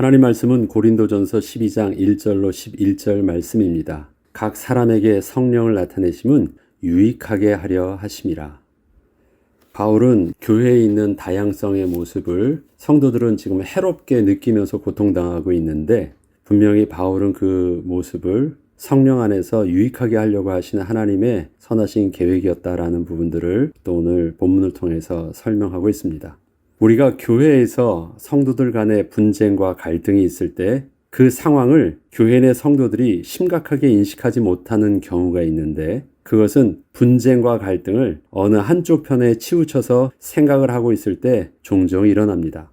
하나님 말씀은 고린도전서 12장 1절로 11절 말씀입니다. 각 사람에게 성령을 나타내심은 유익하게 하려 하심이라. 바울은 교회에 있는 다양성의 모습을 성도들은 지금 해롭게 느끼면서 고통당하고 있는데, 분명히 바울은 그 모습을 성령 안에서 유익하게 하려고 하시는 하나님의 선하신 계획이었다라는 부분들을 또 오늘 본문을 통해서 설명하고 있습니다. 우리가 교회에서 성도들 간의 분쟁과 갈등이 있을 때 그 상황을 교회 내 성도들이 심각하게 인식하지 못하는 경우가 있는데, 그것은 분쟁과 갈등을 어느 한쪽 편에 치우쳐서 생각을 하고 있을 때 종종 일어납니다.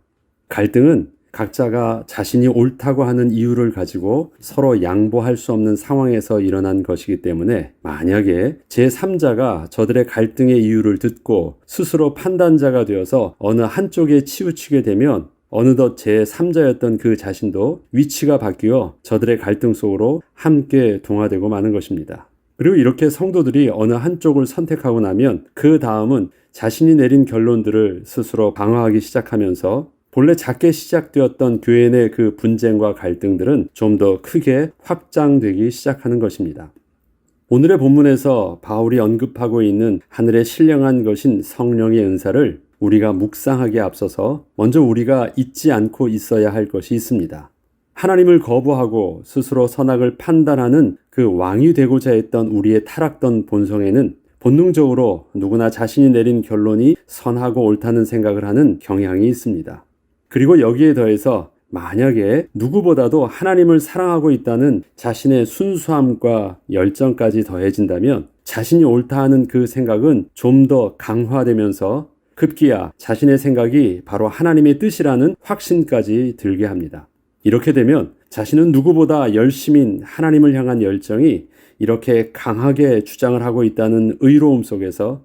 갈등은 각자가 자신이 옳다고 하는 이유를 가지고 서로 양보할 수 없는 상황에서 일어난 것이기 때문에, 만약에 제3자가 저들의 갈등의 이유를 듣고 스스로 판단자가 되어서 어느 한쪽에 치우치게 되면 어느덧 제3자였던 그 자신도 위치가 바뀌어 저들의 갈등 속으로 함께 동화되고 마는 것입니다. 그리고 이렇게 성도들이 어느 한쪽을 선택하고 나면 그 다음은 자신이 내린 결론들을 스스로 방어하기 시작하면서 본래 작게 시작되었던 교회 내 그 분쟁과 갈등들은 좀 더 크게 확장되기 시작하는 것입니다. 오늘의 본문에서 바울이 언급하고 있는 하늘의 신령한 것인 성령의 은사를 우리가 묵상하기에 앞서서 먼저 우리가 잊지 않고 있어야 할 것이 있습니다. 하나님을 거부하고 스스로 선악을 판단하는 그 왕이 되고자 했던 우리의 타락던 본성에는 본능적으로 누구나 자신이 내린 결론이 선하고 옳다는 생각을 하는 경향이 있습니다. 그리고 여기에 더해서 만약에 누구보다도 하나님을 사랑하고 있다는 자신의 순수함과 열정까지 더해진다면 자신이 옳다 하는 그 생각은 좀 더 강화되면서 급기야 자신의 생각이 바로 하나님의 뜻이라는 확신까지 들게 합니다. 이렇게 되면 자신은 누구보다 열심인 하나님을 향한 열정이 이렇게 강하게 주장을 하고 있다는 의로움 속에서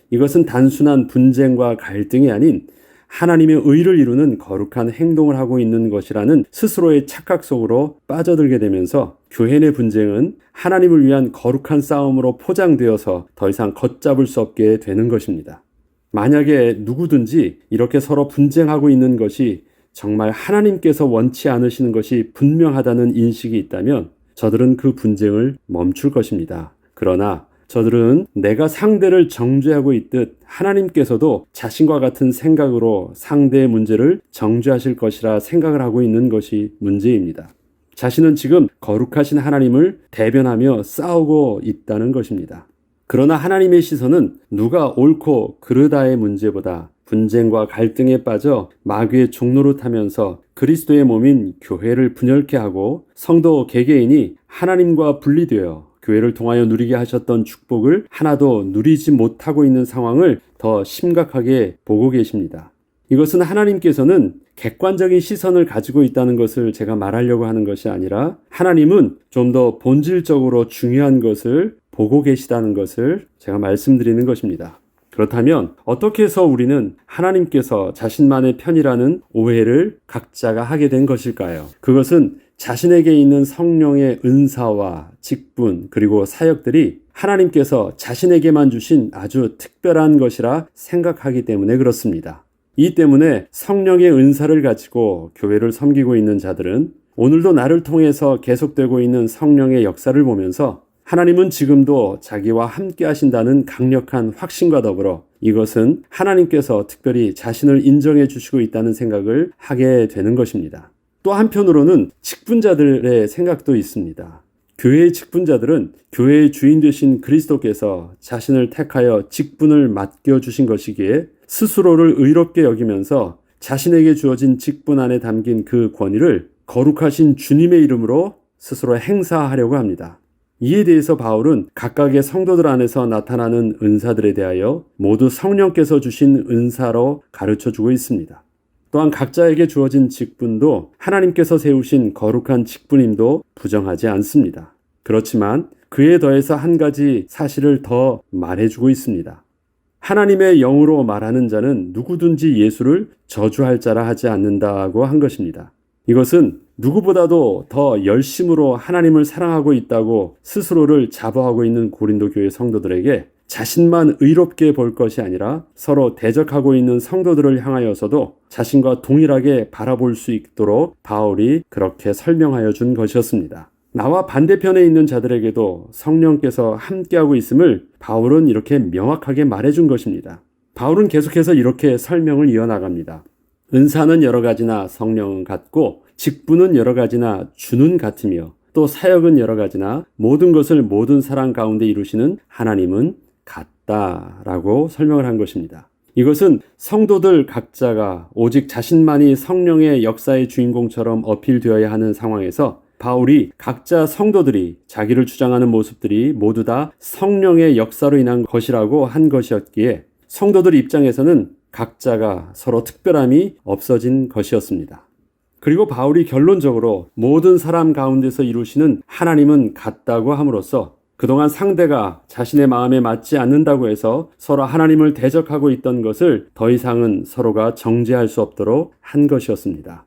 이것은 단순한 분쟁과 갈등이 아닌 하나님의 의를 이루는 거룩한 행동을 하고 있는 것이라는 스스로의 착각 속으로 빠져들게 되면서 교회 내 분쟁은 하나님을 위한 거룩한 싸움으로 포장되어서 더 이상 걷잡을 수 없게 되는 것입니다. 만약에 누구든지 이렇게 서로 분쟁하고 있는 것이 정말 하나님께서 원치 않으시는 것이 분명하다는 인식이 있다면 저들은 그 분쟁을 멈출 것입니다. 그러나 저들은 내가 상대를 정죄하고 있듯 하나님께서도 자신과 같은 생각으로 상대의 문제를 정죄하실 것이라 생각을 하고 있는 것이 문제입니다. 자신은 지금 거룩하신 하나님을 대변하며 싸우고 있다는 것입니다. 그러나 하나님의 시선은 누가 옳고 그르다의 문제보다 분쟁과 갈등에 빠져 마귀의 종로로 타면서 그리스도의 몸인 교회를 분열케 하고 성도 개개인이 하나님과 분리되어 교회를 통하여 누리게 하셨던 축복을 하나도 누리지 못하고 있는 상황을 더 심각하게 보고 계십니다. 이것은 하나님께서는 객관적인 시선을 가지고 있다는 것을 제가 말하려고 하는 것이 아니라 하나님은 좀 더 본질적으로 중요한 것을 보고 계시다는 것을 제가 말씀드리는 것입니다. 그렇다면 어떻게 해서 우리는 하나님께서 자신만의 편이라는 오해를 각자가 하게 된 것일까요? 그것은 자신에게 있는 성령의 은사와 직분 그리고 사역들이 하나님께서 자신에게만 주신 아주 특별한 것이라 생각하기 때문에 그렇습니다. 이 때문에 성령의 은사를 가지고 교회를 섬기고 있는 자들은 오늘도 나를 통해서 계속되고 있는 성령의 역사를 보면서 하나님은 지금도 자기와 함께 하신다는 강력한 확신과 더불어 이것은 하나님께서 특별히 자신을 인정해 주시고 있다는 생각을 하게 되는 것입니다. 또 한편으로는 직분자들의 생각도 있습니다. 교회의 직분자들은 교회의 주인 되신 그리스도께서 자신을 택하여 직분을 맡겨주신 것이기에 스스로를 의롭게 여기면서 자신에게 주어진 직분 안에 담긴 그 권위를 거룩하신 주님의 이름으로 스스로 행사하려고 합니다. 이에 대해서 바울은 각각의 성도들 안에서 나타나는 은사들에 대하여 모두 성령께서 주신 은사로 가르쳐주고 있습니다. 또한 각자에게 주어진 직분도 하나님께서 세우신 거룩한 직분임도 부정하지 않습니다. 그렇지만 그에 더해서 한 가지 사실을 더 말해주고 있습니다. 하나님의 영으로 말하는 자는 누구든지 예수를 저주할 자라 하지 않는다고 한 것입니다. 이것은 누구보다도 더 열심으로 하나님을 사랑하고 있다고 스스로를 자부하고 있는 고린도 교회 성도들에게 자신만 의롭게 볼 것이 아니라 서로 대적하고 있는 성도들을 향하여서도 자신과 동일하게 바라볼 수 있도록 바울이 그렇게 설명하여 준 것이었습니다. 나와 반대편에 있는 자들에게도 성령께서 함께하고 있음을 바울은 이렇게 명확하게 말해준 것입니다. 바울은 계속해서 이렇게 설명을 이어나갑니다. 은사는 여러 가지나 성령은 같고 직분은 여러 가지나 주는 같으며 또 사역은 여러 가지나 모든 것을 모든 사람 가운데 이루시는 하나님은 같다라고 설명을 한 것입니다. 이것은 성도들 각자가 오직 자신만이 성령의 역사의 주인공처럼 어필되어야 하는 상황에서 바울이 각자 성도들이 자기를 주장하는 모습들이 모두 다 성령의 역사로 인한 것이라고 한 것이었기에 성도들 입장에서는 각자가 서로 특별함이 없어진 것이었습니다. 그리고 바울이 결론적으로 모든 사람 가운데서 이루시는 하나님은 같다고 함으로써 그동안 상대가 자신의 마음에 맞지 않는다고 해서 서로 하나님을 대적하고 있던 것을 더 이상은 서로가 정죄할 수 없도록 한 것이었습니다.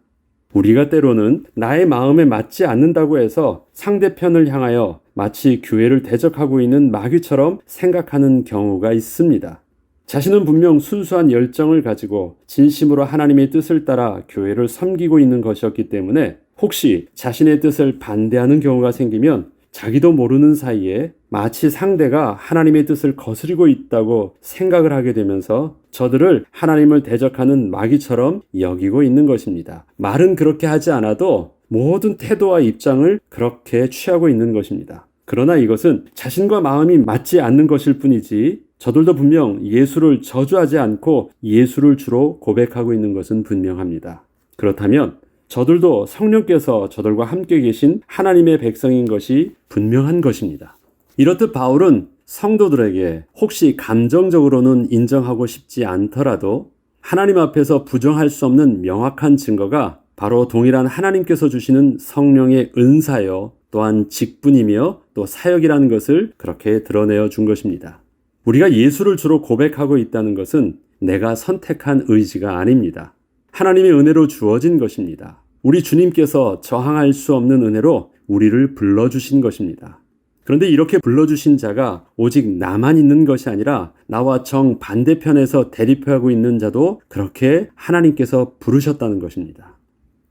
우리가 때로는 나의 마음에 맞지 않는다고 해서 상대편을 향하여 마치 교회를 대적하고 있는 마귀처럼 생각하는 경우가 있습니다. 자신은 분명 순수한 열정을 가지고 진심으로 하나님의 뜻을 따라 교회를 섬기고 있는 것이었기 때문에 혹시 자신의 뜻을 반대하는 경우가 생기면 자기도 모르는 사이에 마치 상대가 하나님의 뜻을 거스리고 있다고 생각을 하게 되면서 저들을 하나님을 대적하는 마귀처럼 여기고 있는 것입니다. 말은 그렇게 하지 않아도 모든 태도와 입장을 그렇게 취하고 있는 것입니다. 그러나 이것은 자신과 마음이 맞지 않는 것일 뿐이지 저들도 분명 예수를 저주하지 않고 예수를 주로 고백하고 있는 것은 분명합니다. 그렇다면 저들도 성령께서 저들과 함께 계신 하나님의 백성인 것이 분명한 것입니다. 이렇듯 바울은 성도들에게 혹시 감정적으로는 인정하고 싶지 않더라도 하나님 앞에서 부정할 수 없는 명확한 증거가 바로 동일한 하나님께서 주시는 성령의 은사요 또한 직분이며 또 사역이라는 것을 그렇게 드러내어 준 것입니다. 우리가 예수를 주로 고백하고 있다는 것은 내가 선택한 의지가 아닙니다. 하나님의 은혜로 주어진 것입니다. 우리 주님께서 저항할 수 없는 은혜로 우리를 불러주신 것입니다. 그런데 이렇게 불러주신 자가 오직 나만 있는 것이 아니라 나와 정반대편에서 대립하고 있는 자도 그렇게 하나님께서 부르셨다는 것입니다.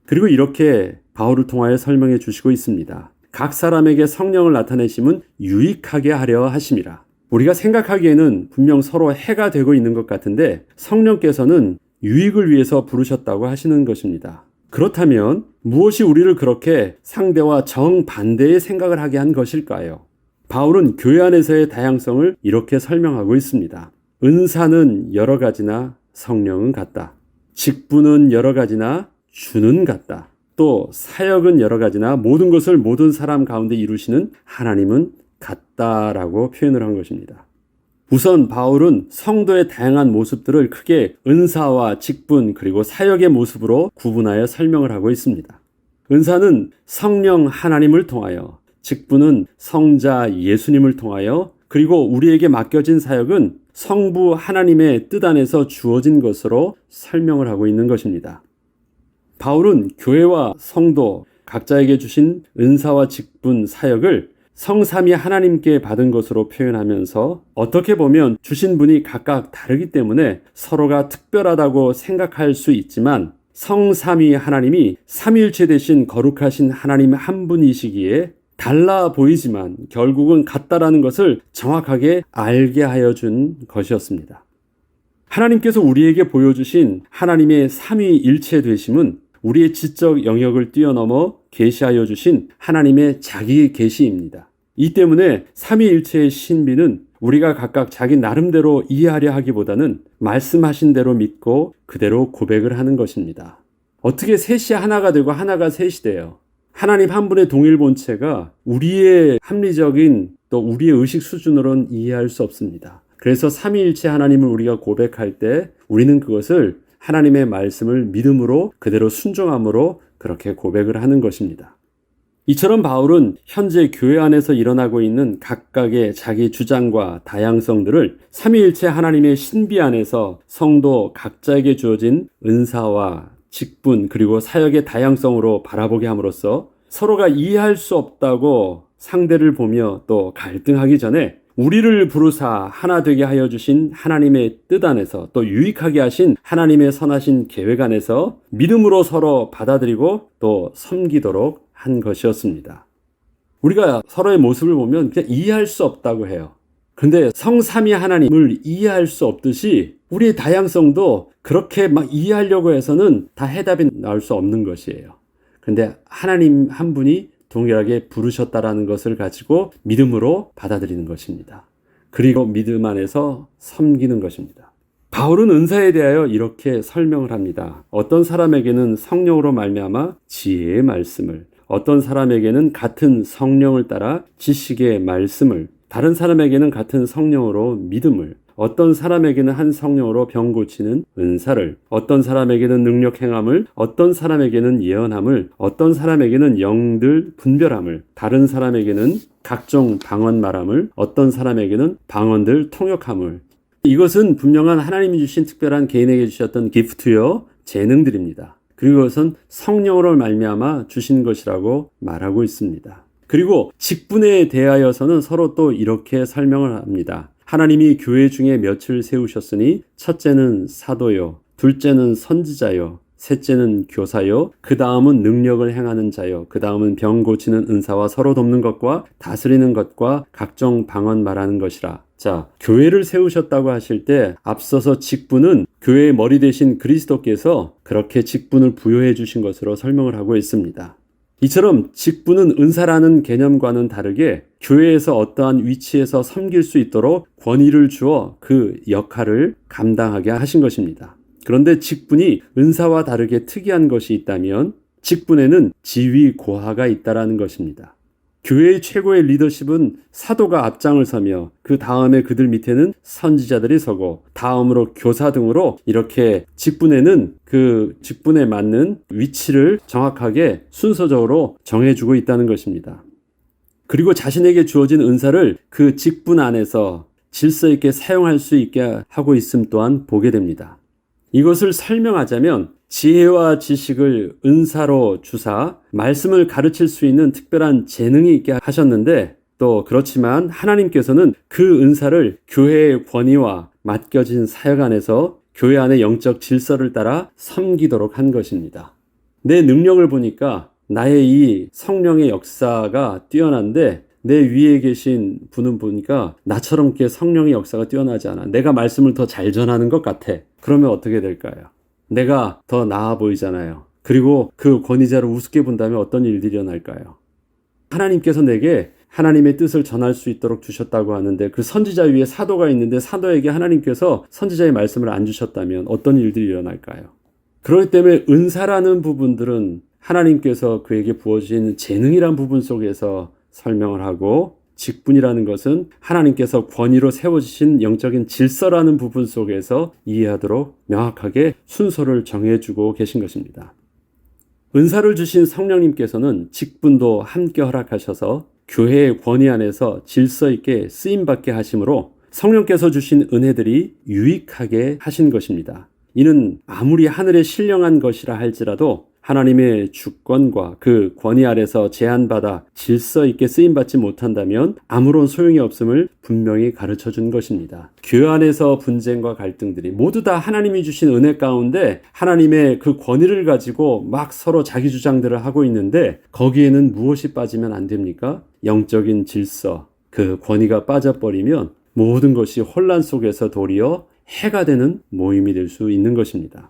그리고 이렇게 바울을 통하여 설명해 주시고 있습니다. 각 사람에게 성령을 나타내심은 유익하게 하려 하심이라. 우리가 생각하기에는 분명 서로 해가 되고 있는 것 같은데 성령께서는 유익을 위해서 부르셨다고 하시는 것입니다. 그렇다면 무엇이 우리를 그렇게 상대와 정반대의 생각을 하게 한 것일까요? 바울은 교회 안에서의 다양성을 이렇게 설명하고 있습니다. 은사는 여러 가지나 성령은 같다. 직분은 여러 가지나 주는 같다. 또 사역은 여러 가지나 모든 것을 모든 사람 가운데 이루시는 하나님은 같다라고 표현을 한 것입니다. 우선 바울은 성도의 다양한 모습들을 크게 은사와 직분 그리고 사역의 모습으로 구분하여 설명을 하고 있습니다. 은사는 성령 하나님을 통하여, 직분은 성자 예수님을 통하여, 그리고 우리에게 맡겨진 사역은 성부 하나님의 뜻 안에서 주어진 것으로 설명을 하고 있는 것입니다. 바울은 교회와 성도 각자에게 주신 은사와 직분, 사역을 성삼위 하나님께 받은 것으로 표현하면서 어떻게 보면 주신 분이 각각 다르기 때문에 서로가 특별하다고 생각할 수 있지만 성삼위 하나님이 삼위일체 되신 거룩하신 하나님 한 분이시기에 달라 보이지만 결국은 같다라는 것을 정확하게 알게 하여 준 것이었습니다. 하나님께서 우리에게 보여주신 하나님의 삼위일체 되심은 우리의 지적 영역을 뛰어넘어 계시하여 주신 하나님의 자기 계시입니다. 이 때문에 삼위일체의 신비는 우리가 각각 자기 나름대로 이해하려 하기보다는 말씀하신 대로 믿고 그대로 고백을 하는 것입니다. 어떻게 셋이 하나가 되고 하나가 셋이 돼요? 하나님 한 분의 동일 본체가 우리의 합리적인 또 우리의 의식 수준으로는 이해할 수 없습니다. 그래서 삼위일체 하나님을 우리가 고백할 때 우리는 그것을 하나님의 말씀을 믿음으로 그대로 순종함으로 그렇게 고백을 하는 것입니다. 이처럼 바울은 현재 교회 안에서 일어나고 있는 각각의 자기 주장과 다양성들을 삼위일체 하나님의 신비 안에서 성도 각자에게 주어진 은사와 직분 그리고 사역의 다양성으로 바라보게 함으로써 서로가 이해할 수 없다고 상대를 보며 또 갈등하기 전에 우리를 부르사 하나 되게 하여 주신 하나님의 뜻 안에서 또 유익하게 하신 하나님의 선하신 계획 안에서 믿음으로 서로 받아들이고 또 섬기도록 한 것이었습니다. 우리가 서로의 모습을 보면 그냥 이해할 수 없다고 해요. 그런데 성삼위 하나님을 이해할 수 없듯이 우리의 다양성도 그렇게 막 이해하려고 해서는 다 해답이 나올 수 없는 것이에요. 그런데 하나님 한 분이 동일하게 부르셨다라는 것을 가지고 믿음으로 받아들이는 것입니다. 그리고 믿음 안에서 섬기는 것입니다. 바울은 은사에 대하여 이렇게 설명을 합니다. 어떤 사람에게는 성령으로 말미암아 지혜의 말씀을, 어떤 사람에게는 같은 성령을 따라 지식의 말씀을, 다른 사람에게는 같은 성령으로 믿음을, 어떤 사람에게는 한 성령으로 병 고치는 은사를, 어떤 사람에게는 능력 행함을, 어떤 사람에게는 예언함을, 어떤 사람에게는 영들 분별함을, 다른 사람에게는 각종 방언 말함을, 어떤 사람에게는 방언들 통역함을. 이것은 분명한 하나님이 주신 특별한 개인에게 주셨던 기프트요, 재능들입니다. 그리고 그것은 성령으로 말미암아 주신 것이라고 말하고 있습니다. 그리고 직분에 대하여서는 서로 또 이렇게 설명을 합니다. 하나님이 교회 중에 몇을 세우셨으니 첫째는 사도요, 둘째는 선지자요, 셋째는 교사요, 그 다음은 능력을 행하는 자요, 그 다음은 병 고치는 은사와 서로 돕는 것과 다스리는 것과 각종 방언 말하는 것이라. 자, 교회를 세우셨다고 하실 때 앞서서 직분은 교회의 머리 되신 그리스도께서 그렇게 직분을 부여해 주신 것으로 설명을 하고 있습니다. 이처럼 직분은 은사라는 개념과는 다르게 교회에서 어떠한 위치에서 섬길 수 있도록 권위를 주어 그 역할을 감당하게 하신 것입니다. 그런데 직분이 은사와 다르게 특이한 것이 있다면 직분에는 지위 고하가 있다라는 것입니다. 교회의 최고의 리더십은 사도가 앞장을 서며 그 다음에 그들 밑에는 선지자들이 서고 다음으로 교사 등으로 이렇게 직분에는 그 직분에 맞는 위치를 정확하게 순서적으로 정해주고 있다는 것입니다. 그리고 자신에게 주어진 은사를 그 직분 안에서 질서 있게 사용할 수 있게 하고 있음 또한 보게 됩니다. 이것을 설명하자면 지혜와 지식을 은사로 주사 말씀을 가르칠 수 있는 특별한 재능이 있게 하셨는데 또 그렇지만 하나님께서는 그 은사를 교회의 권위와 맡겨진 사역 안에서 교회 안의 영적 질서를 따라 섬기도록 한 것입니다. 내 능력을 보니까 나의 이 성령의 역사가 뛰어난데 내 위에 계신 분은 보니까 나처럼 이렇게 성령의 역사가 뛰어나지 않아. 내가 말씀을 더 잘 전하는 것 같아. 그러면 어떻게 될까요? 내가 더 나아 보이잖아요. 그리고 그 권위자를 우습게 본다면 어떤 일들이 일어날까요? 하나님께서 내게 하나님의 뜻을 전할 수 있도록 주셨다고 하는데 그 선지자 위에 사도가 있는데 사도에게 하나님께서 선지자의 말씀을 안 주셨다면 어떤 일들이 일어날까요? 그렇기 때문에 은사라는 부분들은 하나님께서 그에게 부어주신 재능이란 부분 속에서 설명을 하고 직분이라는 것은 하나님께서 권위로 세워주신 영적인 질서라는 부분 속에서 이해하도록 명확하게 순서를 정해주고 계신 것입니다. 은사를 주신 성령님께서는 직분도 함께 허락하셔서 교회의 권위 안에서 질서 있게 쓰임받게 하심으로 성령께서 주신 은혜들이 유익하게 하신 것입니다. 이는 아무리 하늘에 신령한 것이라 할지라도 하나님의 주권과 그 권위 아래서 제한받아 질서 있게 쓰임받지 못한다면 아무런 소용이 없음을 분명히 가르쳐 준 것입니다. 교회 안에서 분쟁과 갈등들이 모두 다 하나님이 주신 은혜 가운데 하나님의 그 권위를 가지고 막 서로 자기 주장들을 하고 있는데 거기에는 무엇이 빠지면 안 됩니까? 영적인 질서, 그 권위가 빠져버리면 모든 것이 혼란 속에서 도리어 해가 되는 모임이 될 수 있는 것입니다.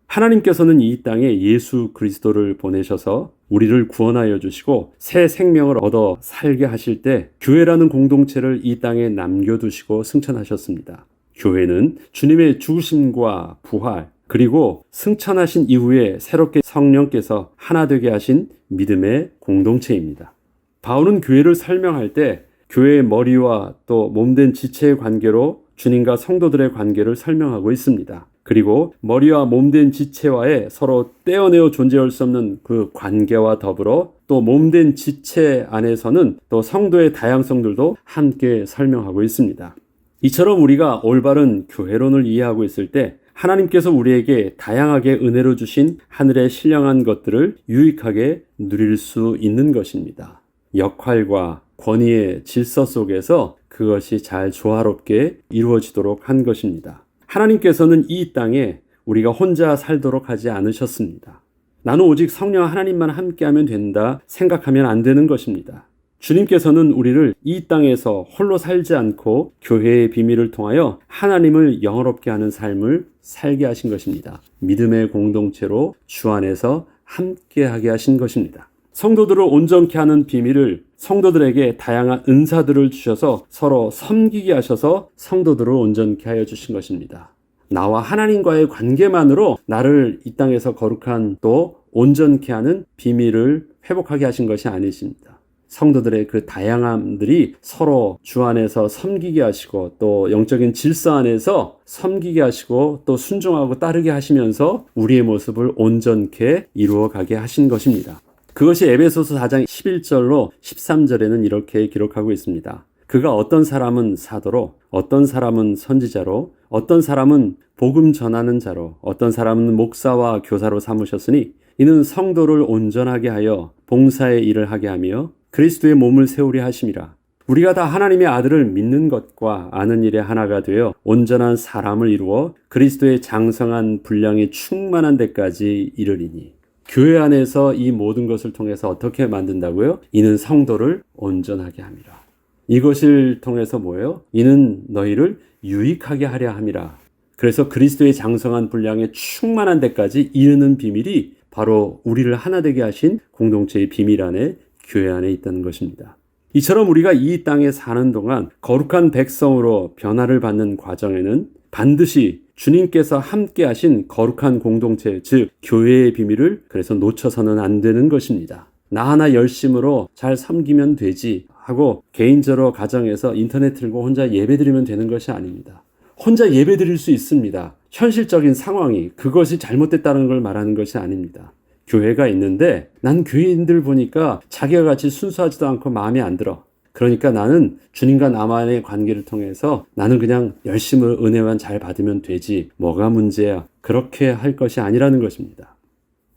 하나님께서는 이 땅에 예수 그리스도를 보내셔서 우리를 구원하여 주시고 새 생명을 얻어 살게 하실 때 교회라는 공동체를 이 땅에 남겨두시고 승천하셨습니다. 교회는 주님의 죽으심과 부활 그리고 승천하신 이후에 새롭게 성령께서 하나 되게 하신 믿음의 공동체입니다. 바울은 교회를 설명할 때 교회의 머리와 또 몸된 지체의 관계로 주님과 성도들의 관계를 설명하고 있습니다. 그리고 머리와 몸된 지체와의 서로 떼어내어 존재할 수 없는 그 관계와 더불어 또 몸된 지체 안에서는 또 성도의 다양성들도 함께 설명하고 있습니다. 이처럼 우리가 올바른 교회론을 이해하고 있을 때 하나님께서 우리에게 다양하게 은혜로 주신 하늘의 신령한 것들을 유익하게 누릴 수 있는 것입니다. 역할과 권위의 질서 속에서 그것이 잘 조화롭게 이루어지도록 한 것입니다. 하나님께서는 이 땅에 우리가 혼자 살도록 하지 않으셨습니다. 나는 오직 성령 하나님만 함께하면 된다 생각하면 안 되는 것입니다. 주님께서는 우리를 이 땅에서 홀로 살지 않고 교회의 비밀을 통하여 하나님을 영화롭게 하는 삶을 살게 하신 것입니다. 믿음의 공동체로 주 안에서 함께하게 하신 것입니다. 성도들을 온전케 하는 비밀을 성도들에게 다양한 은사들을 주셔서 서로 섬기게 하셔서 성도들을 온전케 하여 주신 것입니다. 나와 하나님과의 관계만으로 나를 이 땅에서 거룩한 또 온전케 하는 비밀을 회복하게 하신 것이 아니십니다. 성도들의 그 다양함들이 서로 주 안에서 섬기게 하시고 또 영적인 질서 안에서 섬기게 하시고 또 순종하고 따르게 하시면서 우리의 모습을 온전케 이루어가게 하신 것입니다. 그것이 에베소서 4장 11절로 13절에는 이렇게 기록하고 있습니다. 그가 어떤 사람은 사도로, 어떤 사람은 선지자로, 어떤 사람은 복음 전하는 자로, 어떤 사람은 목사와 교사로 삼으셨으니 이는 성도를 온전하게 하여 봉사의 일을 하게 하며 그리스도의 몸을 세우려 하심이라. 우리가 다 하나님의 아들을 믿는 것과 아는 일에 하나가 되어 온전한 사람을 이루어 그리스도의 장성한 분량이 충만한 데까지 이르리니. 교회 안에서 이 모든 것을 통해서 어떻게 만든다고요? 이는 성도를 온전하게 함이라. 이것을 통해서 뭐예요? 이는 너희를 유익하게 하려 함이라. 그래서 그리스도의 장성한 분량에 충만한 데까지 이르는 비밀이 바로 우리를 하나 되게 하신 공동체의 비밀 안에 교회 안에 있다는 것입니다. 이처럼 우리가 이 땅에 사는 동안 거룩한 백성으로 변화를 받는 과정에는 반드시 주님께서 함께 하신 거룩한 공동체, 즉 교회의 비밀을 그래서 놓쳐서는 안 되는 것입니다. 나 하나 열심으로 잘 섬기면 되지 하고 개인적으로 가정에서 인터넷 틀고 혼자 예배드리면 되는 것이 아닙니다. 혼자 예배드릴 수 있습니다. 현실적인 상황이 그것이 잘못됐다는 걸 말하는 것이 아닙니다. 교회가 있는데 난 교인들 보니까 자기가 같이 순수하지도 않고 마음에 안 들어. 그러니까 나는 주님과 나만의 관계를 통해서 나는 그냥 열심히 은혜만 잘 받으면 되지. 뭐가 문제야. 그렇게 할 것이 아니라는 것입니다.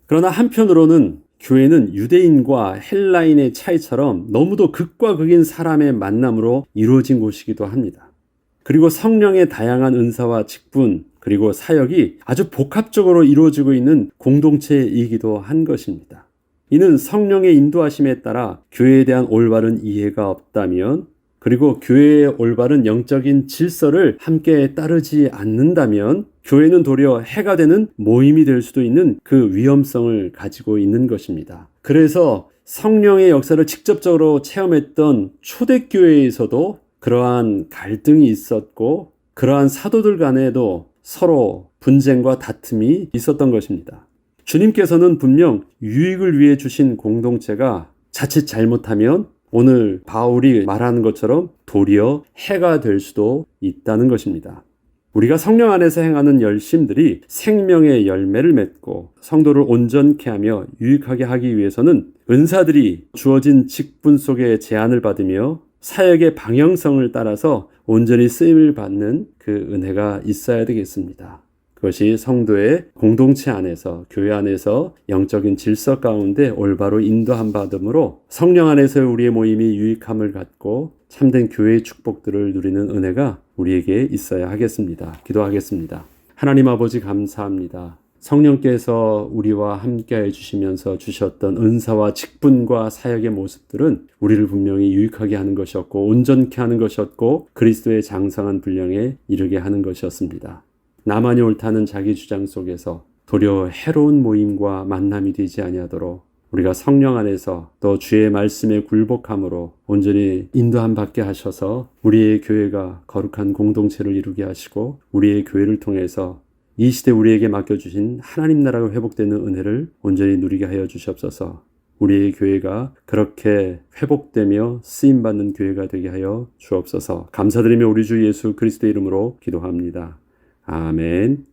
그러나 한편으로는 교회는 유대인과 헬라인의 차이처럼 너무도 극과 극인 사람의 만남으로 이루어진 곳이기도 합니다. 그리고 성령의 다양한 은사와 직분 그리고 사역이 아주 복합적으로 이루어지고 있는 공동체이기도 한 것입니다. 이는 성령의 인도하심에 따라 교회에 대한 올바른 이해가 없다면 그리고 교회의 올바른 영적인 질서를 함께 따르지 않는다면 교회는 도리어 해가 되는 모임이 될 수도 있는 그 위험성을 가지고 있는 것입니다. 그래서 성령의 역사를 직접적으로 체험했던 초대교회에서도 그러한 갈등이 있었고 그러한 사도들 간에도 서로 분쟁과 다툼이 있었던 것입니다. 주님께서는 분명 유익을 위해 주신 공동체가 자칫 잘못하면 오늘 바울이 말하는 것처럼 도리어 해가 될 수도 있다는 것입니다. 우리가 성령 안에서 행하는 열심들이 생명의 열매를 맺고 성도를 온전케 하며 유익하게 하기 위해서는 은사들이 주어진 직분 속에 제한을 받으며 사역의 방향성을 따라서 온전히 쓰임을 받는 그 은혜가 있어야 되겠습니다. 그것이 성도의 공동체 안에서 교회 안에서 영적인 질서 가운데 올바로 인도함 받음으로 성령 안에서 우리의 모임이 유익함을 갖고 참된 교회의 축복들을 누리는 은혜가 우리에게 있어야 하겠습니다. 기도하겠습니다. 하나님 아버지 감사합니다. 성령께서 우리와 함께 해주시면서 주셨던 은사와 직분과 사역의 모습들은 우리를 분명히 유익하게 하는 것이었고 온전케 하는 것이었고 그리스도의 장성한 분량에 이르게 하는 것이었습니다. 나만이 옳다는 자기 주장 속에서 도리어 해로운 모임과 만남이 되지 아니하도록 우리가 성령 안에서 또 주의 말씀에 굴복함으로 온전히 인도함 받게 하셔서 우리의 교회가 거룩한 공동체를 이루게 하시고 우리의 교회를 통해서 이 시대 우리에게 맡겨주신 하나님 나라가 회복되는 은혜를 온전히 누리게 하여 주시옵소서. 우리의 교회가 그렇게 회복되며 쓰임받는 교회가 되게 하여 주옵소서. 감사드리며 우리 주 예수 그리스도의 이름으로 기도합니다. 아멘.